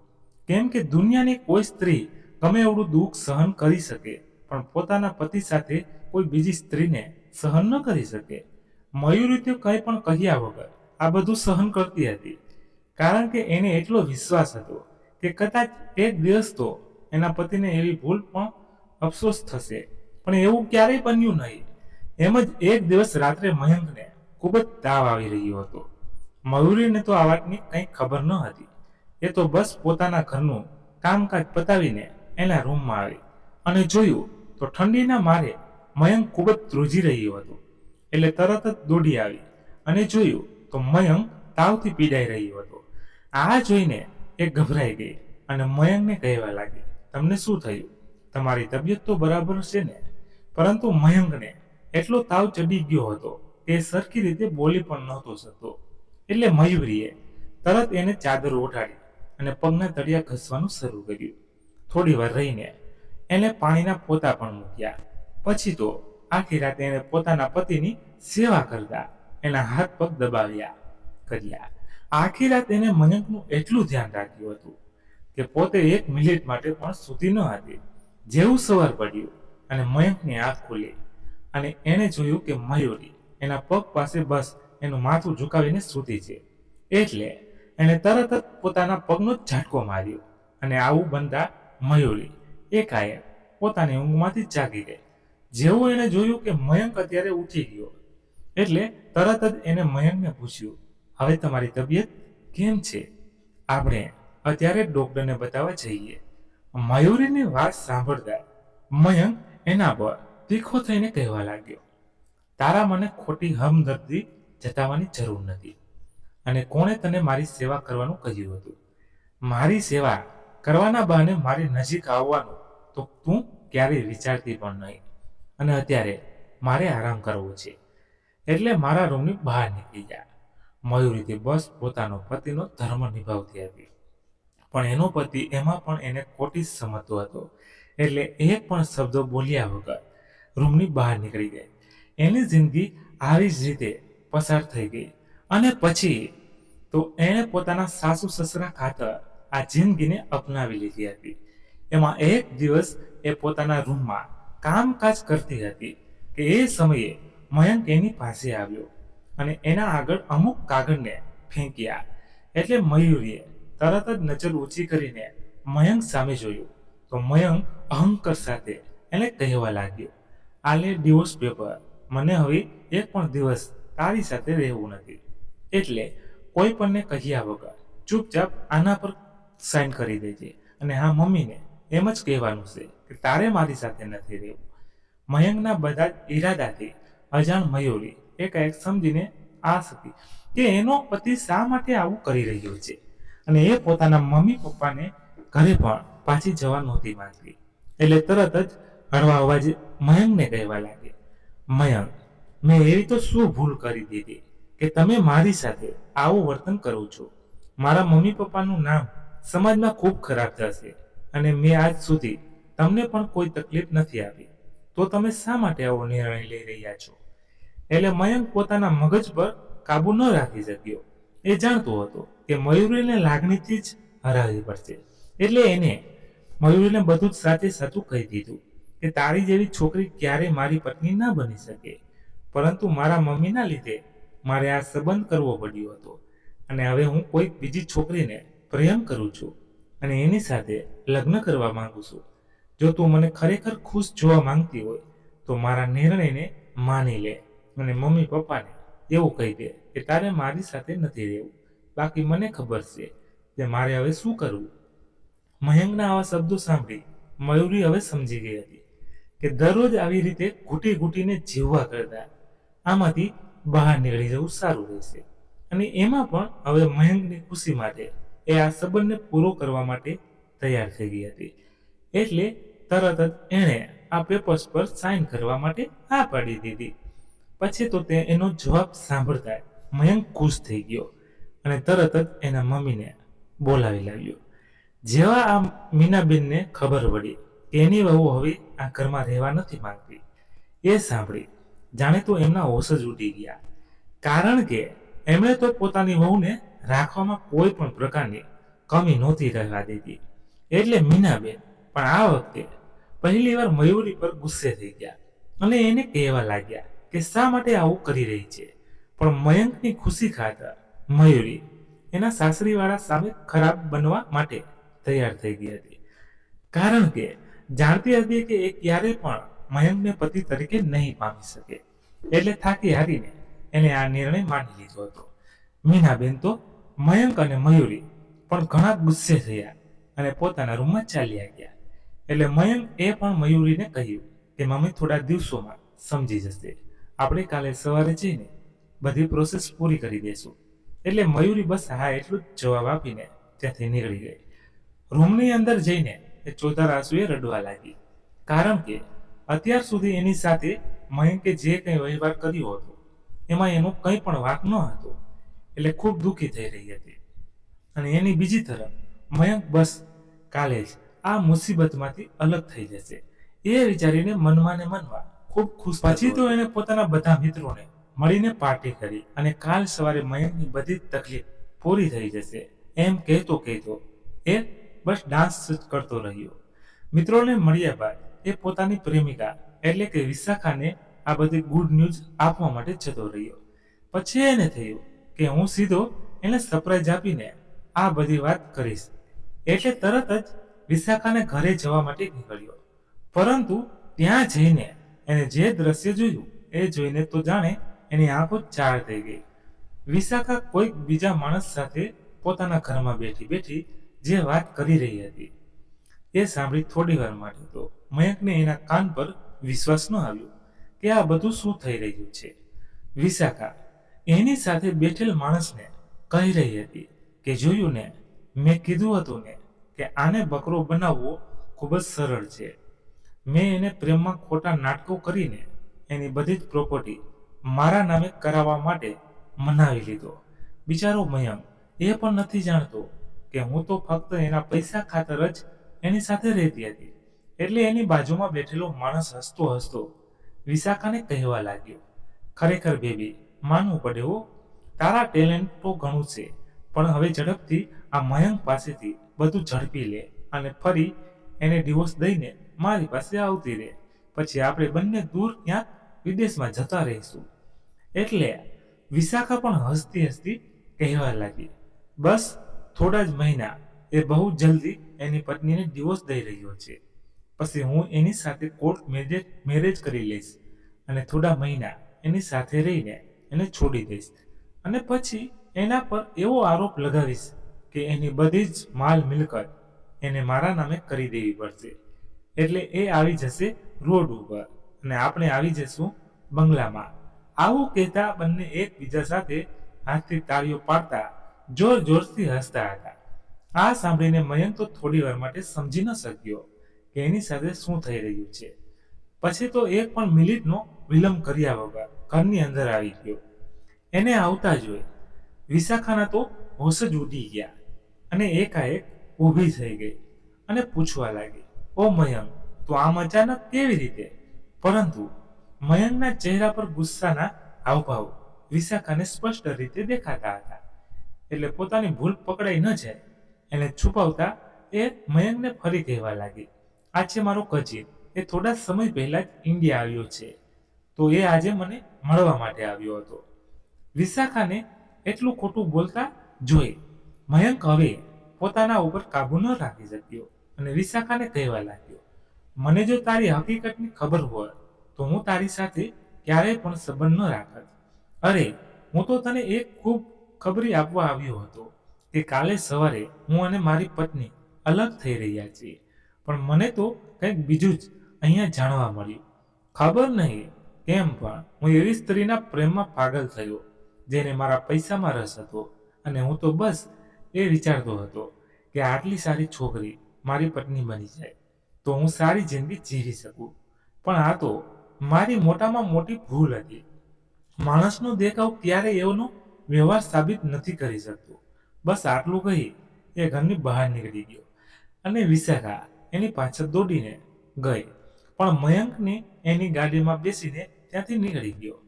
કેમ કે દુનિયાની કોઈ સ્ત્રી ગમે એવડું દુઃખ સહન કરી શકે, પણ પોતાના પતિ સાથે કોઈ બીજી સ્ત્રીને સહન ન કરી શકે. મયુરી તો કંઈ પણ કહ્યા વગર આ બધું સહન કરતી હતી, કારણ કે એને એટલો વિશ્વાસ હતો કે કદાચ એક દિવસ તો એના પતિને એવી ભૂલ પણ અફસોસ થશે. પણ એવું ક્યારેય બન્યું નહીં. એમ જ એક દિવસ રાત્રે મયંકને ખૂબ જ તાવ આવી રહ્યો હતો. મયુરીને તો આ વાતની કંઈ ખબર ન હતી. એ તો બસ પોતાના ઘરનું કામકાજ પતાવીને એના રૂમમાં આવી અને જોયું તો ઠંડીના મારે મયંક ખૂબ જ ધ્રુજી રહ્યો હતો. એટલે તરત જ દોડી આવી અને જોયું તો મયંક તાવથી પીડાઈ રહ્યો હતો. આ જોઈને એ ગભરાઈ ગઈ અને મયંકને કહેવા લાગી, તમને શું થયું? તમારી તબિયત તો બરાબર છે ને? પરંતુ મયંકને એટલો તાવ ચડી ગયો હતો કે સરખી રીતે બોલી પણ નહોતો શકતો. એટલે મયુરીએ તરત એને ચાદર ઓઢાડી અને પગના તળિયા ઘસવાનું શરૂ કર્યું. થોડી વાર રહીને એને પાણીના પોતા પણ મૂક્યા. પછી તો આખી રાત એને પોતાના પતિની સેવા કરતા એના હાથ પગ દબાવ્યા કર્યા. આખી રાત એને મયંકનું એટલું ધ્યાન રાખ્યું હતું કે પોતે એક મિનિટ માટે પણ સૂતી ન હતી. જેવું સવાર પડ્યું અને મયંકની આંખ ખુલી અને એણે જોયું કે મયુરી એના પગ પાસે બસ એનું માથું ઝુકાવીને સૂતી છે, એટલે એણે તરત જ પોતાના પગનો ઝાટકો માર્યો અને આવું બનતા મયુરી એકાએક પોતાની ઊંઘમાંથી જાગી ગઈ. જેવું એણે જોયું કે મયંક અત્યારે ઉઠી ગયો, એટલે તરત જ એને મયંકને પૂછ્યું, હવે તમારી તબિયત કેમ છે? આપણે અત્યારે ડોક્ટરને બતાવવા જઈએ. મયુરીની વાત સાંભળતા મયંક એના પર તીખો થઈને કહેવા લાગ્યો, તારા મને ખોટી હમદર્દી જતાવવાની જરૂર નથી. અને કોણે તને મારી સેવા કરવાનું કહ્યું હતું? મારી સેવા કરવાના બહાને મારી નજીક આવવાનું તો તું ક્યારેય વિચારતી પણ નહીં. અને અત્યારે મારે આરામ કરવો છે, એટલે મારા રૂમની બહાર નીકળી જા. મયુરીથી બસ પોતાનો પતિનો ધર્મ નિભાવતી હતી, પણ એનો પતિ એમાં પણ એને ખોટી સમજતો હતો. એટલે એક પણ શબ્દો બોલ્યા વગર રૂમની બહાર નીકળી ગઈ. એની જિંદગી આવી જ રીતે પસાર થઈ ગઈ. અને પછી તો એણે પોતાના સાસુ સસરા ખાતર આ જિંદગીને અપનાવી લીધી હતી. એમાં એક દિવસ એ પોતાના રૂમમાં કામકાજ કરતી હતી કે એ સમયે મયંક એની પાસે આવ્યો અને એના આગળ અમુક કાગળને ફેંક્યા. એટલે મયુરીએ તરત જ નજર ઊંચી કરીને મયંક સામે જોયું તો મયંક અહંકાર સાથે એને કહેવા લાગ્યો, આ લે ડિવોર્સ પેપર. મને હવે એક પણ દિવસ તારી સાથે રહેવું નથી, એટલે કોઈ પણને કહ્યા વગર ચૂપચાપ આના પર સાઇન કરી દેજે. અને હા, મમ્મીને એમ જ કહેવાનું છે કે તારે મારી સાથે નથી રહેવું. મયંકના બધા જ ઈરાદાથી અજાણ મયુરી એકાએક સમજીને આ હતી કે એનો પતિ શા માટે આવું કરી રહ્યો છે, અને એ પોતાના મમ્મી પપ્પાને ઘરે પણ પાછી જવા નહોતી માંગતી. એટલે તરત જ હળવા અવાજે મયંકને કહેવા લાગે, મયંક, મેં એવી તો શું ભૂલ કરી દીધી કે તમે મારી સાથે આવું વર્તન કરો છો? મારા મમ્મી પપ્પાનું નામ સમાજમાં ખૂબ ખરાબ થશે, અને મેં આજ સુધી તમને પણ કોઈ તકલીફ નથી આપી, તો તમે શા માટે આવો નિર્ણય લઈ રહ્યા છો? એટલે મયંક પોતાના મગજ પર કાબુ ન રાખી શક્યો. એ જાણતો હતો કે મયુરીને લાગણીથી જ હરાવવી પડશે. એટલે એને મયુરીને બધું જ સાચે સાચું કહી દીધું કે તારી જેવી છોકરી ક્યારેય મારી પત્ની ના બની શકે, પરંતુ મારા મમ્મીના લીધે મારે આ સંબંધ કરવો પડ્યો હતો અને હવે હું કોઈ બીજી છોકરીને પ્રેમ કરું છું અને એની સાથે લગ્ન કરવા માંગુ છું. જો તું મને ખરેખર ખુશ જોવા માંગતી હોય તો મારા નિર્ણયને માની લે અને મમ્મી પપ્પાને એવું કહી દે કે તારે મારી સાથે નથી રહેવું. બાકી મને ખબર છે કે મારે હવે શું કરવું. મયંકના આવા શબ્દો સાંભળી મયુરી હવે સમજી ગઈ હતી કે દરરોજ આવી રીતે ઘૂંટી ઘૂંટીને જીવવા કરતા આમાંથી બહાર નીકળી જવું સારું રહેશે. અને એમાં પણ હવે મયંકની ખુશી માટે એ આ સંબંધને પૂરો કરવા માટે તૈયાર થઈ ગઈ હતી. એટલે તરત જ એણે આ પેપર્સ પર સાઇન કરવા માટે હા પાડી દીધી. પછી તો તે એનો જવાબ સાંભળતા મયંક ખુશ થઈ ગયો અને તરત જ એના મમ્મીને બોલાવી લાવ્યો. જેવા આ મીનાબેનને ખબર પડી કે એની વહુ હવે આ ઘરમાં રહેવા નથી માંગતી, એ સાંભળી જાણે તો એમના હોશ જ ઉડી ગયા. કારણ કે એમણે તો પોતાની વહુને રાખવામાં કોઈ પણ પ્રકારની કમી નહોતી રહેવા દીધી. એટલે મીનાબેન પણ આ વખતે પહેલી વાર મયુરી પર ગુસ્સે થઈ ગયા અને એને કહેવા લાગ્યા કે શા માટે આવું કરી રહી છે. પણ મયંકની ખુશી ખાતર મયુરી એના સાસરીવાળા સામે ખરાબ બનવા માટે તૈયાર થઈ ગઈ હતી. કારણ કે જાણતી હતી કે એ ક્યારે પણ મયંકને પતિ તરીકે નહીં પામી શકે. એટલે થાકી હારીને એને આ નિર્ણય માની લીધો હતો. મીનાબેન તો મયંક અને મયુરી પણ ઘણા ગુસ્સે થયા અને પોતાના રૂમમાં ચાલ્યા ગયા. એટલે મયંક એ પણ મયુરીને કહ્યું કે મમ્મી થોડા દિવસોમાં સમજી જશે, આપણે કાલે સવારે જઈને બધી પ્રોસેસ પૂરી કરી દેશું. એટલે મયુરી બસ હા એટલું જ જવાબ આપીને ત્યાંથી નીકળી ગઈ. રૂમની અંદર જઈને એ ચોધાર આંસુએ રડવા લાગી. કારણ કે અત્યાર સુધી એની સાથે મયંકે જે કંઈ વહીવટ કર્યો હતો એમાં એનો કંઈ પણ વાંક ન હતો. એટલે ખૂબ દુઃખી થઈ રહી હતી. અને એની બીજી તરફ મયંક બસ કાલે જ આ મુસીબતમાંથી અલગ થઈ જશે એ વિચારીને મનમાં ને મનમાં ખૂબ ખુશ. પછી તો એને પોતાના બધા મિત્રોને મળીને પાર્ટી કરી અને કાલ સવારે મયંકની બધી જ તકલીફ પૂરી થઈ જશે એમ કહેતો એ બસ ડાન્સ જ કરતો રહ્યો. મિત્રોને મળ્યા બાદ એ પોતાની પ્રેમિકા એટલે કે વિશાખાને આ બધી ગુડ ન્યૂઝ આપવા માટે જતો રહ્યો. પછી એને થયું કે હું સીધો એને સરપ્રાઈઝ આપીને આ બધી વાત કરીશ. એટલે તરત જ વિશાખાને ઘરે જવા માટે નીકળ્યો. પરંતુ ત્યાં જઈને એને જે દ્રશ્ય જોયું એ જોઈને તો જાણે એની આંખો ચાર થઈ ગઈ. વિશાખા કોઈક બીજા માણસ સાથે પોતાના ઘરમાં બેઠી બેઠી જે વાત કરી રહી હતી એ સાંભળી થોડી વાર માટે તો મયંકને એના કાન પર વિશ્વાસ ન આવ્યો કે આ બધું શું થઈ રહ્યું છે. વિશાખા એની સાથે બેઠેલ માણસને કહી રહી હતી કે જોયું ને, મેં કીધું હતું ને કે આને બકરો બનાવવો ખૂબ જ સરળ છે. મેં એને પ્રેમમાં ખોટા નાટકો કરીને એની બધી જ પ્રોપર્ટી મારા નામે કરાવવા માટે મનાવી લીધો. બિચારો મયંક એ પણ નથી જાણતો કે હું તો ફક્ત એના પૈસા ખાતર જ એની સાથે રહેતી હતી. એટલે એની બાજુમાં બેઠેલો માણસ હસતો હસતો વિશાખાને કહેવા લાગ્યો, ખરેખર બેબી માનવું પડે હો, તારા ટેલેન્ટ તો ઘણું છે, પણ હવે ઝડપથી આ મયંક પાસેથી બધું ઝડપી લે અને ફરી એને ડિવોર્સ દઈને મારી પાસે આવતી રહે. પછી આપણે બંને દૂર ક્યાંક વિદેશમાં જતા રહીશું. એટલે વિશાખા પણ હસતી હસતી કહેવા લાગી, બસ થોડા જ મહિના એ બહુ જલ્દી એની પત્નીને ડિવોર્સ દઈ રહ્યો છે. પછી હું એની સાથે કોર્ટ મેરેજ કરી લઈશ અને થોડા મહિના એની સાથે રહીને એને છોડી દઈશ અને પછી એના પર એવો આરોપ લગાવીશ કે એની બધી જ માલ મિલકત એને મારા નામે કરી દેવી પડશે. એટલે એ આવી જશે રોડ ઉપર અને આપણે આવી જશું બંગલામાં. આવું કહેતા બંને એકબીજા સાથે હાથથી તાળીઓ પાડતા જોર જોરથી હસતા હતા. આ સાંભળીને મયંક તો થોડી વાર માટે સમજી ન શક્યો કે એની સાથે શું થઈ રહ્યું છે. પછી તો એક પણ મિનિટનો વિલંબ કર્યા વગર ઘરની અંદર આવી ગયો. એને આવતા જોઈ વિશાખાના તો હોશ જ ઉડી ગયા અને એકાએક ઊભી થઈ ગઈ અને પૂછવા લાગી, ઓ મયંક, તો આમ અચાનક કેવી રીતે? પરંતુ મયંકના ચહેરા પર ગુસ્સાના હાવભાવ વિશાખાને સ્પષ્ટ રીતે દેખાતા હતા. એટલે પોતાની ભૂલ પકડાઈ ન જાય એને છુપાવતા એ મયંકને ફરી કહેવા લાગી, આ છે મારો કજીન, એ થોડા સમય પહેલા જ ઇન્ડિયા આવ્યો છે, તો એ આજે મને મળવા માટે આવ્યો હતો. વિશાખાને એટલું ખોટું બોલતા જોઈ મયંક હવે પોતાના ઉપર કાબુ ન રાખી શક્યો અને વિશાખાને કહેવા લાગ્યો, મને જો તારી હકીકતની ખબર હોય તો હું તારી સાથે ક્યારેય પણ સંબંધ ન રાખત. અરે હું તો તને એક ખૂબ ખબરી આપવા આવ્યો હતો કે કાલે સવારે હું અને મારી પત્ની અલગ થઈ રહ્યા છીએ, પણ મને તો કંઈક બીજું જ અહીંયા જાણવા મળ્યું. ખબર નહીં કેમ પણ હું એવી સ્ત્રીના પ્રેમમાં પાગલ થયો જેને મારા પૈસામાં રસ હતો, અને હું તો બસ એ વિચારતો હતો કે આટલી સારી છોકરી મારી પત્ની બની જાય તો હું સારી જિંદગી જીવી શકું. પણ આ તો મારી મોટામાં મોટી ભૂલ હતી. માણસનો દેખાવ ક્યારેય એનો વ્યવહાર સાબિત નથી કરી શકતો. બસ આટલું કહી એ ઘરની બહાર નીકળી ગયો અને વિશાખા એની પાછળ દોડીને ગઈ, પણ મયંકને એની ગાડીમાં બેસીને ત્યાંથી નીકળી ગયો.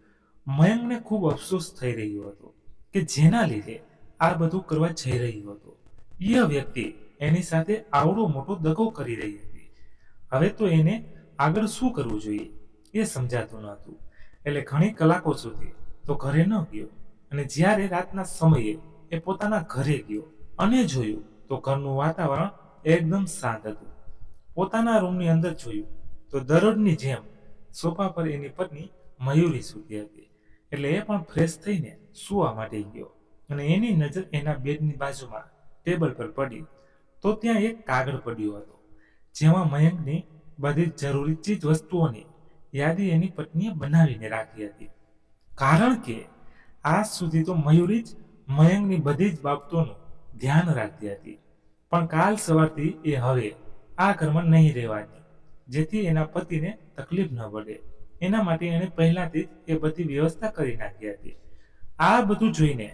મયંકને ખૂબ અફસોસ થઈ રહ્યો હતો કે જેના લીધે આ બધું કરવા જઈ રહ્યો હતો એ વ્યક્તિ એની સાથે આવડો મોટો દગો કરી રહી હતી. હવે તો એને આગળ શું કરવું જોઈએ એ સમજાતું નહોતું. એટલે ઘણી કલાકો સુધી તો ઘરે ન ગયો, અને જ્યારે રાતના સમયે એ પોતાના ઘરે ગયો અને જોયું તો ઘરનું વાતાવરણ એકદમ શાંત હતું. પોતાના રૂમની અંદર જોયું તો દરરોજની જેમ સોફા પર એની પત્ની મયુરી સૂતી હતી. એટલે એ પણ ફ્રેશ થઈને સૂવા માટે ગયો અને એની નજર એના બેડની બાજુમાં ટેબલ પર પડી તો ત્યાં એક કાગળ પડ્યો હતો જેમાં મયંકની બધી જ જરૂરી ચીજ વસ્તુઓની યાદી એની પત્નીએ બનાવીને રાખી હતી. કારણ કે આજ સુધી તો મયુરી જ મયંકની બધી જ બાબતોનું ધ્યાન રાખતી હતી, પણ કાલ સવારથી એ હવે આ ઘરમાં નહીં રહેવાની, જેથી એના પતિને તકલીફ ન પડે એના માટે એણે પહેલાથી જ એ બધી વ્યવસ્થા કરી નાખી હતી. આ બધું જોઈને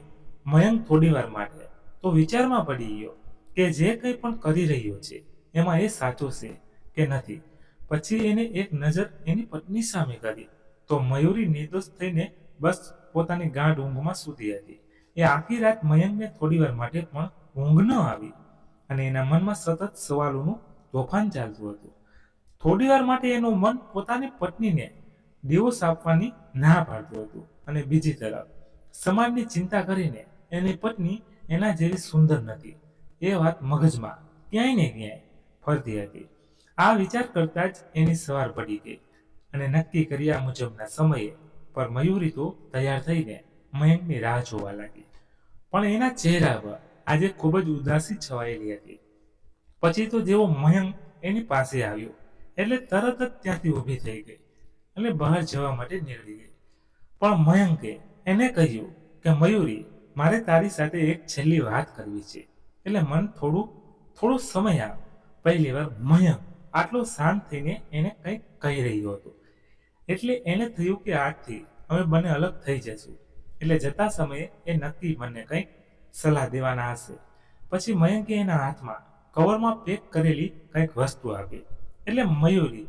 મયંક થોડી વાર માટે તો વિચારમાં પડી ગયો કે જે કંઈ પણ કરી રહ્યો છે એમાં એ સાચો છે કે નથી. પછી એને એક નજર એની પત્ની સામે કરી તો મયુરી નિર્દોષ થઈને બસ પોતાની ગાઢ ઊંઘમાં સૂતી હતી. એ આખી રાત મયંકને થોડી વાર માટે પણ ઊંઘ ન આવી અને એના મનમાં સતત સવાલોનું તોફાન ચાલતું હતું. થોડી વાર માટે એનું મન પોતાની પત્નીને ડિવોર્સ આપવાની ના પાડતું હતું, અને બીજી તરફ સમાજની ચિંતા કરીને એની પત્ની એના જેવી સુંદર નથી એ વાત મગજમાં ક્યાંય ને ક્યાંય ફરતી હતી. આ વિચાર કરતા જ એની સવાર પડી ગઈ અને નક્કી કર્યા મુજબના સમયે પર મયુરી તો તૈયાર થઈને મયંકની રાહ જોવા લાગી, પણ એના ચહેરા પર આજે ખૂબ જ ઉદાસી છવાયેલી હતી. પછી તો જેવો મયંક એની પાસે આવ્યો એટલે તરત જ ત્યાંથી ઊભી થઈ ગઈ અને બહાર જવા માટે નીકળી ગઈ. પણ મયંકે એને કહ્યું કે મયુરી, મારે તારી સાથે એક છેલ્લી વાત કરવી છે, એટલે મન થોડો સમય આપ. પહેલી વાર મયંક આટલો શાંત થઈને એને કંઈક કહી રહ્યો હતો એટલે એને થયું કે આજથી અમે બંને અલગ થઈ જશું, એટલે જતા સમયે એ નક્કી મને કંઈક સલાહ દેવાના હશે. પછી મયંકે એના હાથમાં કવરમાં પેક કરેલી કંઈક વસ્તુ આપી એટલે મયુરી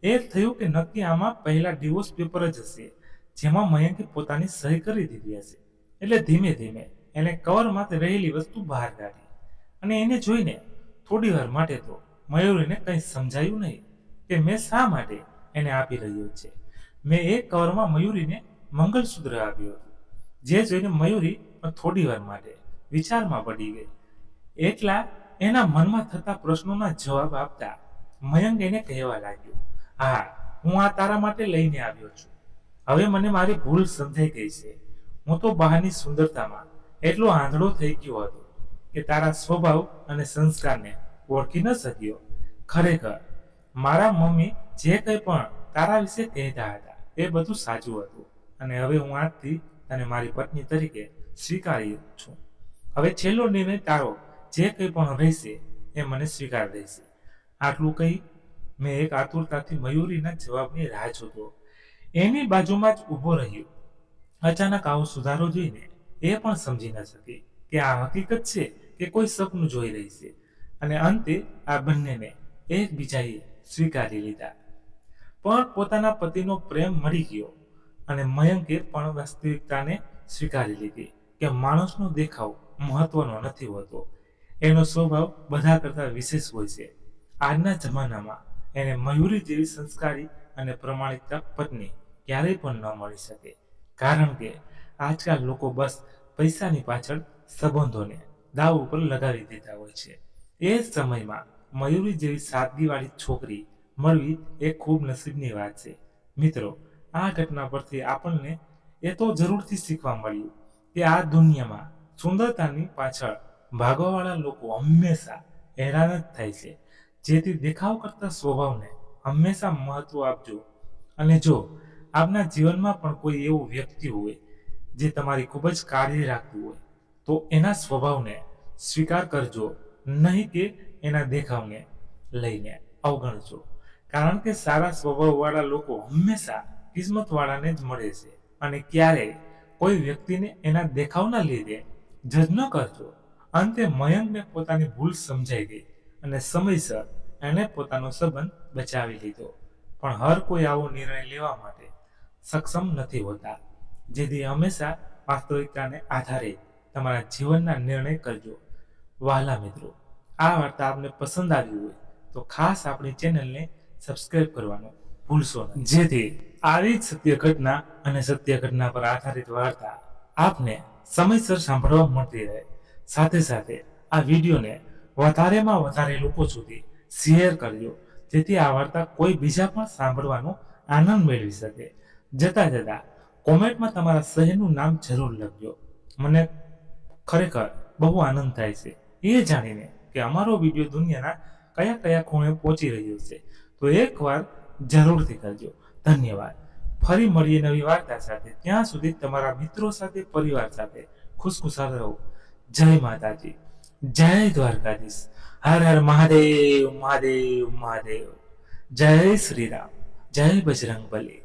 એ થયું કે નક્કી આમાં પહેલા ડિવોર્સ પેપર જ હશે જેમાં મયંકે પોતાની સહી કરી દીધી હશે. એટલે ધીમે ધીમે એને કવરમાંથી રહેલી વસ્તુ બહાર કાઢી અને એને જોઈને થોડી વાર માટે તો મયુરીને કંઈ સમજાયું નહીં કે મેં શા માટે એને આપી રહ્યો છે. મેં એ કવરમાં મયુરીને મંગળસૂત્ર આપ્યું હતું, જે જોઈને મયુરી થોડી વાર માટે વિચારમાં પડી ગઈ. એટલા એના મનમાં થતા પ્રશ્નોના જવાબ આપતા મયંક એને કહેવા લાગ્યો, હા, હું આ તારા માટે લઈને આવ્યો છું. હવે મને મારી ભૂલ સમજાઈ ગઈ છે. હું તો બહારની સુંદરતામાં એટલો આંધળો થઈ ગયો હતો કે તારા સ્વભાવ અને સંસ્કારને ઓળખી ન શક્યો. ખરેખર મારા મમ્મી જે કંઈ પણ તારા વિશે કહેતા હતા એ બધું સાચું હતું, અને હવે હું આજથી તને મારી પત્ની તરીકે સ્વીકારી છું. હવે છેલ્લો નિર્ણય તારો જે કંઈ પણ રહેશે એ મને સ્વીકાર રહેશે. આટલું કહી મેં એક આતુરતાથી મયુરીના જવાબની રાહ જોતો એની બાજુમાં જ ઊભો રહ્યો. અચાનક આવો સુધારો જોઈને એ પણ સમજી ન શકી કે આ હકીકત છે કે કોઈ સપનું જોઈ રહી છે, અને અંતે આ બંનેને એકબીજાએ સ્વીકારી લીધા. પણ પોતાના પતિનો પ્રેમ મળી ગયો અને મયંકે પણ વાસ્તવિકતાને સ્વીકારી લીધી કે માણસનો દેખાવ મહત્વનો નથી હોતો, એનો સ્વભાવ બધા કરતા વિશેષ હોય છે. આજના જમાનામાં એને મયુરી જેવી સંસ્કારી અને પ્રમાણિકતા પત્ની ક્યારેય પણ ન મળી શકે, કારણ કે આજકાલ લોકો બસ પૈસાની પાછળ સંબંધોને દાવ ઉપર લગાવી દેતા હોય છે. એ જ સમયમાં મયુરી જેવી સાદગીવાળી છોકરી મળવી એ ખૂબ નસીબની વાત છે. મિત્રો, આ ઘટના પરથી આપણને એ તો જરૂરથી શીખવા મળ્યું કે આ દુનિયામાં સુંદરતાની પાછળ ભાગવાવાળા લોકો હંમેશા હેરાન જ થાય છે. જેથી દેખાવ કરતા સ્વભાવને હંમેશા મહત્વ આપજો. અને જો આપના જીવનમાં પણ કોઈ એવું વ્યક્તિ હોય જે તમારી ખૂબ જ કાળજી રાખતું હોય, તો એના સ્વભાવને સ્વીકાર કરજો, નહીં કે એના દેખાવને લઈને અવગણજો. કારણ કે સારા સ્વભાવવાળા લોકો હંમેશા કિસ્મતવાળાને જ મળે છે. અને ક્યારેય કોઈ વ્યક્તિને એના દેખાવના લીધે જજ ન કરજો. અંતે મયંકને પોતાની ભૂલ સમજાઈ ગઈ અને સમયસર એણે પોતાનો સંબંધ બચાવી લીધો. પણ હર કોઈ આવો નિર્ણય લેવા માટે સક્ષમ નથી હોતા. જેથી હંમેશા વાસ્તવિકતાને આધારે તમારા જીવનના નિર્ણય કરજો. વહાલા મિત્રો, આ વાર્તા આપને પસંદ આવી હોય તો ખાસ આપણી ચેનલને સબસ્ક્રાઇબ કરવાનું ભૂલશો નહીં, જેથી આવી જ સત્ય ઘટના અને સત્ય ઘટના પર આધારિત વાર્તા આપને સમયસર સાંભળવા મળતી રહે. સાથે સાથે આ વિડીયોને વધારેમાં વધારે લોકો સુધી શેર કરજો, જેથી આ વાર્તા કોઈ બીજા પણ સાંભળવાનો આનંદ મેળવી શકે. જતા જતા કોમેન્ટમાં તમારા શહેરનું નામ જરૂર લખજો. મને ખરેખર બહુ આનંદ થાય છે એ જાણીને કે અમારો વિડીયો દુનિયાના કયા કયા ખૂણે પહોંચી રહ્યો છે. તો એકવાર જરૂરથી કરજો. ધન્યવાદ. ફરી મળીએ નવી વાર્તા સાથે. ત્યાં સુધી તમારા મિત્રો સાથે, પરિવાર સાથે ખુશખુશાલ રહો. જય માતાજી, જય દ્વારકાધીશ, હર હર મહાદેવ મહાદેવ મહાદેવ. જય શ્રી રામ, જય બજરંગ બલી.